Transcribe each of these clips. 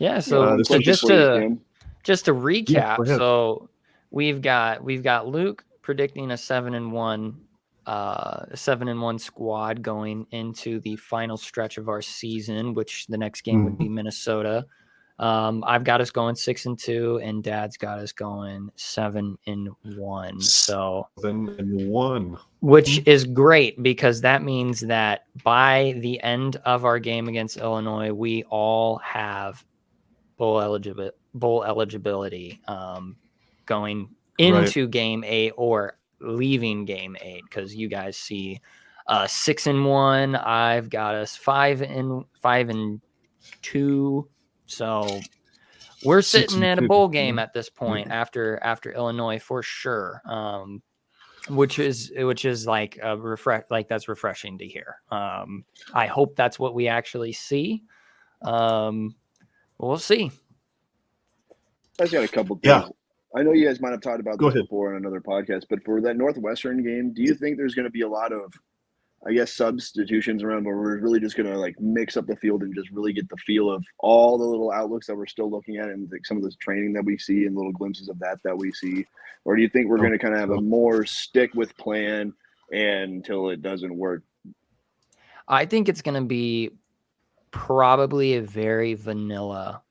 Yeah. So just to recap, so we've got Luke predicting a 7-1 squad going into the final stretch of our season, which the next game would be Minnesota. I've got us going 6-2, and Dad's got us going 7-1. So 7-1, which is great because that means that by the end of our game against Illinois, we all have bowl eligibility going into game 8 or leaving game 8, because you guys see 6-1. I've got us 5-2. So we're sitting at a bowl game at this point after Illinois for sure. Which is like that's refreshing to hear. I hope that's what we actually see. We'll see. I just got a couple things. Yeah. I know you guys might have talked about this before on another podcast, but for that Northwestern game, do you think there's going to be a lot of, I guess, substitutions around where we're really just going to like mix up the field and just really get the feel of all the little outlooks that we're still looking at and like some of this training that we see and little glimpses of that we see? Or do you think we're going to kind of have a more stick with plan until it doesn't work? I think it's going to be probably a very vanilla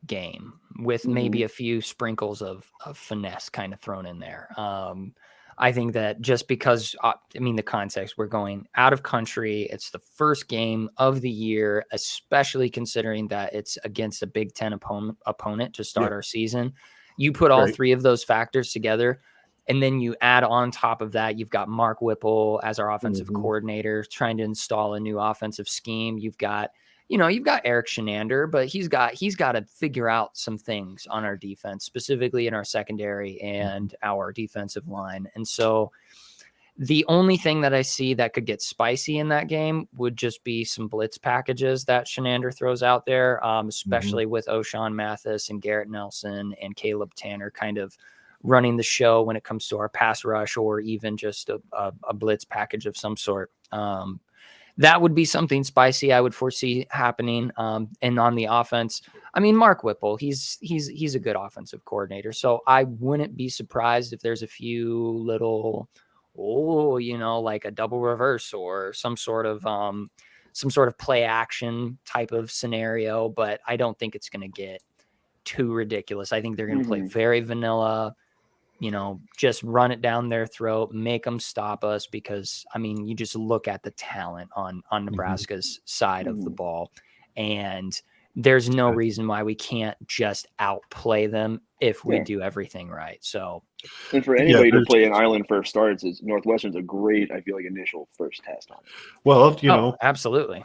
game with maybe a few sprinkles of finesse kind of thrown in there. I think that just because, the context, we're going out of country. It's the first game of the year, especially considering that it's against a Big Ten opponent to start our season. You put all three of those factors together, and then you add on top of that, you've got Mark Whipple as our offensive coordinator trying to install a new offensive scheme. You've got Eric Shenander, but he's got to figure out some things on our defense, specifically in our secondary and our defensive line. And so the only thing that I see that could get spicy in that game would just be some blitz packages that Shenander throws out there, especially with O'Shawn Mathis and Garrett Nelson and Caleb Tanner kind of running the show when it comes to our pass rush, or even just a blitz package of some sort. That would be something spicy I would foresee happening. And on the offense, Mark Whipple, he's a good offensive coordinator. So I wouldn't be surprised if there's a few little, like a double reverse or some sort of play action type of scenario. But I don't think it's going to get too ridiculous. I think they're going to play very vanilla. Just run it down their throat, make them stop us, because you just look at the talent on Nebraska's side of the ball, and there's no reason why we can't just outplay them if we do everything right. So, and for anybody to play an island first starts, Northwestern's a great, I feel like, initial first test on it. Well, absolutely.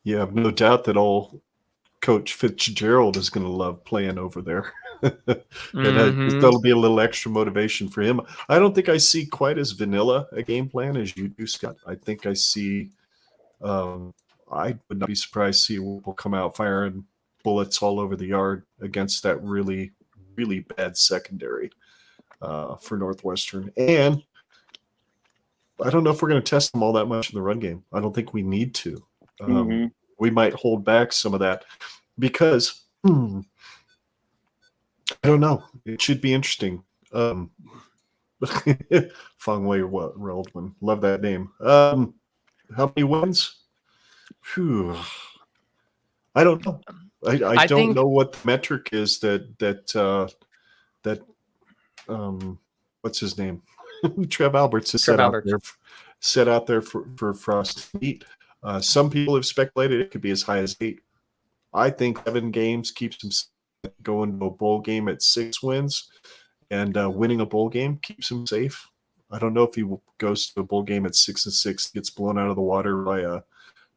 You have no doubt that old Coach Fitzgerald is going to love playing over there. And that'll be a little extra motivation for him. I don't think I see quite as vanilla a game plan as you do, Scott. I think I see I would not be surprised to see Whipple come out firing bullets all over the yard against that really, really bad secondary for Northwestern. And I don't know if we're going to test them all that much in the run game. I don't think we need to. We might hold back some of that because I don't know. It should be interesting. Fong Wei Roldman. Love that name. How many wins? Whew. I don't know. I don't know what the metric is that what's his name? Trev Alberts is set out there for Frost to eat. Some people have speculated it could be as high as 8. I think 7 games keeps him going to a bowl game at 6 wins, and winning a bowl game keeps him safe. I don't know if he goes to a bowl game at 6-6, gets blown out of the water by a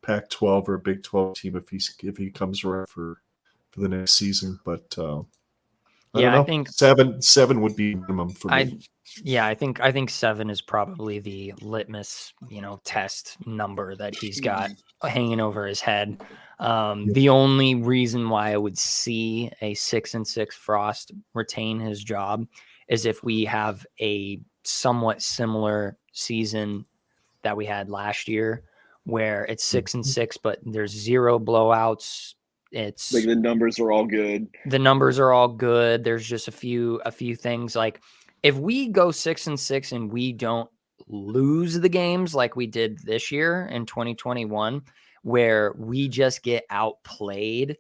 Pac-12 or a Big 12 team if he comes around for the next season. But I think 7 would be minimum for me. I think 7 is probably the litmus, test number that he's got hanging over his head. The only reason why I would see a 6-6 Frost retain his job is if we have a somewhat similar season that we had last year, where it's 6-6, but there's 0 blowouts, it's like the numbers are all good. The numbers are all good. There's just a few things, like if we go 6-6 and we don't lose the games like we did this year in 2021, where we just get outplayed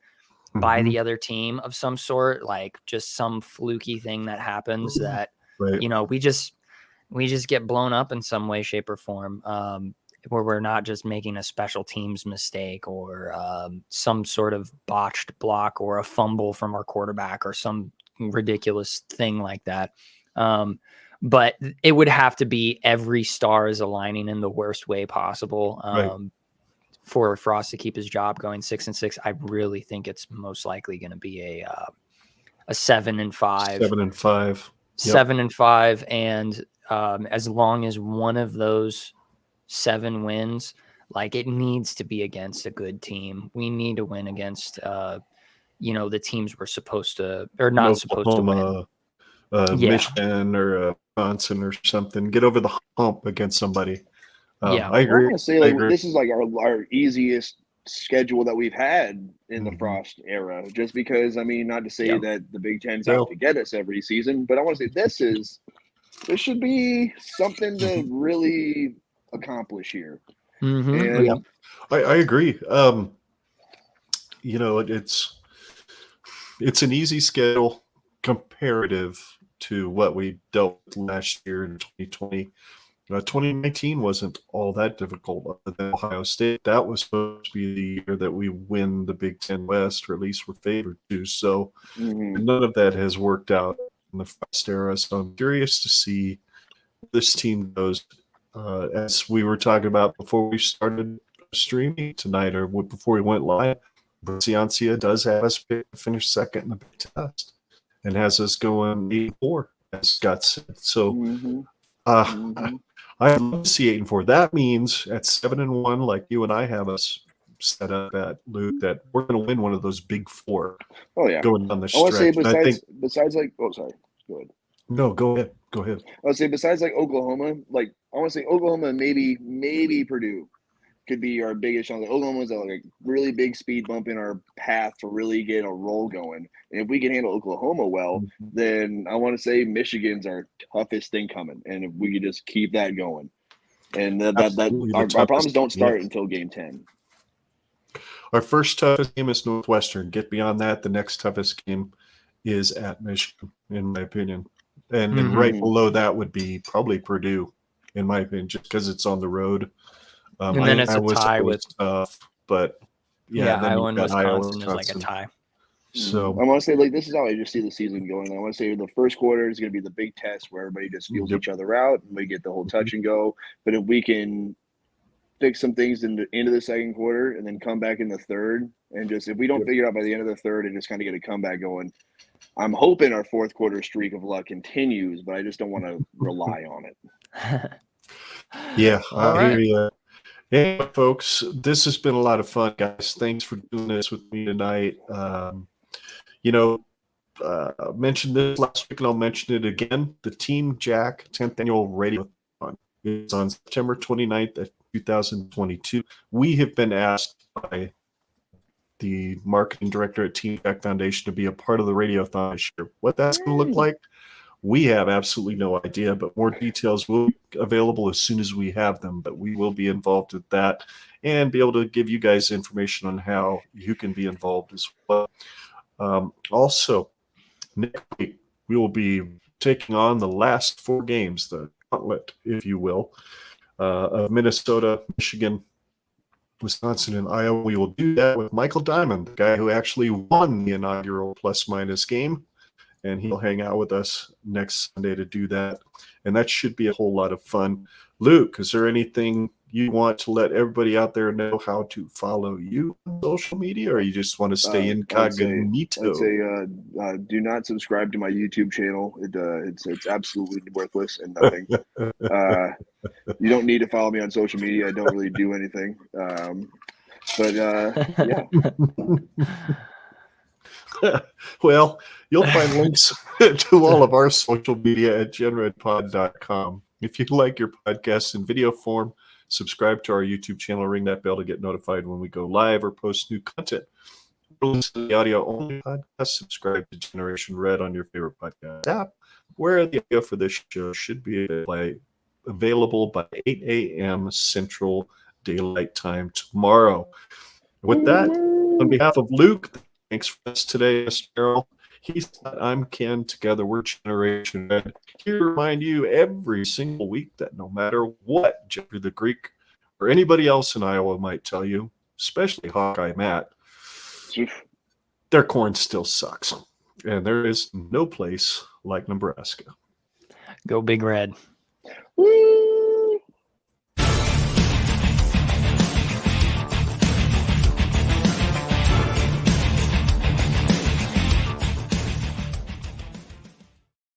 by the other team of some sort, like just some fluky thing that happens that, right. you know, we just get blown up in some way, shape, or form, where we're not just making a special teams mistake or some sort of botched block or a fumble from our quarterback or some ridiculous thing like that. But it would have to be every star is aligning in the worst way possible. For Frost to keep his job going 6-6. I really think it's most likely going to be a 7-5. 7-5. 7-5. And as long as one of those 7 wins, like it needs to be against a good team. We need to win against, the teams we're supposed to, or not supposed to win. Michigan or Wisconsin or something. Get over the hump against somebody. I agree. I want to say this is like our easiest schedule that we've had in the Frost era, just because, I mean, not to say that the Big Ten's out to get us every season, but I want to say this should be something to really accomplish here. And I agree. It's an easy schedule comparative to what we dealt with last year in 2020. 2019 wasn't all that difficult other than Ohio State. That was supposed to be the year that we win the Big Ten West, or at least we're favored to. So none of that has worked out in the Frost era. So I'm curious to see where this team goes. As we were talking about before we started streaming tonight, or before we went live, Ciancia does have us finish second in the Big Test and has us going 8-4, as Scott said. So I'd love to see 8-4. That means at 7-1, like you and I have us set up at, Luke, that we're going to win one of those big 4. Oh yeah, going down the stretch. I want to say besides like, oh sorry, go ahead. No, go ahead. I would say besides like Oklahoma, like I want to say Oklahoma, maybe Purdue could be our biggest challenge. Oklahoma's a like really big speed bump in our path to really get a roll going. And if we can handle Oklahoma well, then I want to say Michigan's our toughest thing coming. And if we could just keep that going, and our problems don't start until game 10. Our first toughest game is Northwestern. Get beyond that, the next toughest game is at Michigan, in my opinion. And then right below that would be probably Purdue, in my opinion, just because it's on the road. And then it's a tie with tough, but Iowa and Wisconsin is like a tie. So I want to say, like, this is how I just see the season going. I want to say the first quarter is going to be the big test where everybody just feels each other out and we get the whole touch and go. But if we can fix some things into the second quarter and then come back in the third, and just if we don't figure it out by the end of the third and just kind of get a comeback going, I'm hoping our fourth quarter streak of luck continues, but I just don't want to rely on it. I hear you. Hey, folks, this has been a lot of fun, guys. Thanks for doing this with me tonight. I mentioned this last week, and I'll mention it again. The Team Jack 10th Annual Radio-thon is on September 29th of 2022. We have been asked by the marketing director at Team Jack Foundation to be a part of the Radio-thon this year. What that's going to look like, we have absolutely no idea, but more details will be available as soon as we have them. But we will be involved with that and be able to give you guys information on how you can be involved as well. Also, next week, we will be taking on the last 4 games, the gauntlet, if you will, of Minnesota, Michigan, Wisconsin, and Iowa. We will do that with Michael Diamond, the guy who actually won the inaugural plus-minus game. And he'll hang out with us next Sunday to do that. And that should be a whole lot of fun. Luke, is there anything you want to let everybody out there know how to follow you on social media, or you just want to stay incognito? I'd say do not subscribe to my YouTube channel. It's absolutely worthless and nothing. You don't need to follow me on social media. I don't really do anything. Yeah. Well, you'll find links to all of our social media at genredpod.com. If you like your podcast in video form, subscribe to our YouTube channel, ring that bell to get notified when we go live or post new content. listen to the audio only podcast, subscribe to Generation Red on your favorite podcast app, where the audio for this show should be available by 8 a.m. Central Daylight Time tomorrow. With that, on behalf of Luke, thanks for us today, Mr. Merrill. He's I'm Ken. Together we're Generation Red. Here to remind you every single week that no matter what Jeffrey the Greek or anybody else in Iowa might tell you, especially Hawkeye Matt, their corn still sucks. And there is no place like Nebraska. Go Big Red. Woo!